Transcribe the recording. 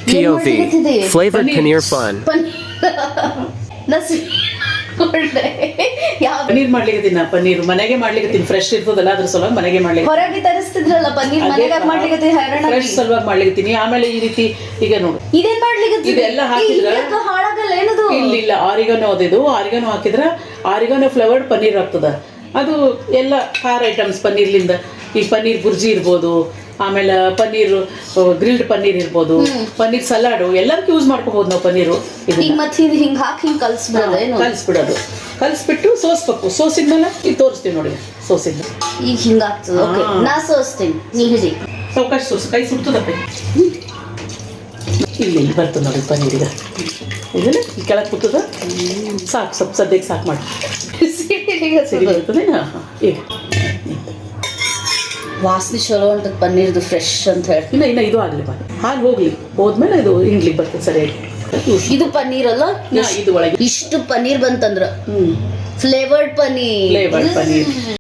POV. Flavored paneer fun. Paneer ಮಾಡ್ಲಿಕ್ಕೆ ಪನ್ನೀರ್ ಮನೆಗೆ ಮಾಡ್ಲಿಕ್ಕೆ ಫ್ರೆಶ್ ಇರ್ತದಲ್ಲ ಅದ್ರ ಸಲುವಾಗಿ ಮನೆಗೆ ಮಾಡ್ಲಿಕ್ಕೆ ಹೊರಗೆ ತರಿಸ್ತಿದ್ರಲ್ಲ ಪನ್ನೀರ್ ಮನೆಗೆ ಮಾಡ್ಲಿಕ್ಕೆ ಫ್ರೆಶ್ ಸಲುವಾಗಿ ಮಾಡ್ಲಿಕ್ಕೆ ಆಮೇಲೆ ಈ ರೀತಿ ಈಗ ನೋಡು ಇದೇನ್ ಮಾಡ್ಲಿಕ್ಕೆ ಇದೆಲ್ಲ ಹಾಕಿದ್ರ ಹಾಳಾಗಲ್ಲ ಏನದು ಇಲ್ಲ ಆರಿಗನೋ ಅದಿದು ಆರಿಗನೋ ಹಾಕಿದ್ರ ಆರಿಗನೋ ಫ್ಲೇವರ್ಡ್ ಪನ್ನೀರ್ ಆಗ್ತದ ಅದು ಎಲ್ಲ ಖಾರ ಐಟಮ್ಸ್ ಪನ್ನೀರ್ಲಿಂದ ಈ ಪನ್ನೀರ್ ಬುರ್ಜಿ ಇರ್ಬೋದು ಆಮೇಲೆ ಪನ್ನೀರ್ ಗ್ರಿಲ್ಡ್ ಪನ್ನೀರ್ ಇರ್ಬೋದು ಪನ್ನೀರ್ ಸಲಾಡು ಎಲ್ಲದಕ್ಕೂ ಯೂಸ್ ಮಾಡ್ಕೋಬಹುದು ನಾವು ಪನ್ನೀರು ಮತ್ತೆ ಹಿಂಗ್ ಹಾಕಿ ಹಿಂಗ್ ಕಲ್ಸ್ಬಿಡೋದು ಕಲ್ಸ್ಬಿಟ್ಟು ಸೋಸ್ಬೇಕು ಸೋಸಿದ್ಮೇಲೆ ಈಗ ತೋರಿಸ್ತೀವಿ ನೋಡಿ ಸೋಸಿದ್ನ ಈಗ ಹಿಂಗಾಗ್ತದೆ ನಾ ಸೋಸ್ತೀನಿ ನೀ ಹಿಡಿ ಸಾವಕಾಶ ಸೋಸು ಕೈ ಸುಡ್ತದಪ್ಪ ಇಲ್ಲಿ ಬರ್ತದೆ ನೋಡಿ ಪನ್ನೀರ್ ಈಗ ಇದನ್ನ ಈ ಕೆಳಗೆ ಕೂತದ ಸಾಕು ಸ್ವಲ್ಪ ಸದ್ಯಕ್ಕೆ ಸಾಕು ಮಾಡಿ ಸಿಡಿ ಬರ್ತದೆ ಈಗ ವಾಸನೆ ಚಲೋ ಉಂಟದ ಪನ್ನೀರ್ದು ಫ್ರೆಶ್ ಅಂತ ಹೇಳಿ ಇನ್ನ ಇದು ಆಗ್ಲಿ ಬಾ ಹಾಗೆ ಹೋಗ್ಲಿ ಹೋದ್ಮೇಲೆ ಇದು ಇಂಗ್ಲಿಗೆ ಬರ್ತದೆ ಸರಿಯಾಗಿ ಇದು ಪನ್ನೀರ್ ಅಲ್ಲ ಇದು ಒಳಗೆ ಇಷ್ಟು ಪನ್ನೀರ್ ಬಂತಂದ್ರ ಫ್ಲೇವರ್ಡ್ ಪನ್ನೀರ್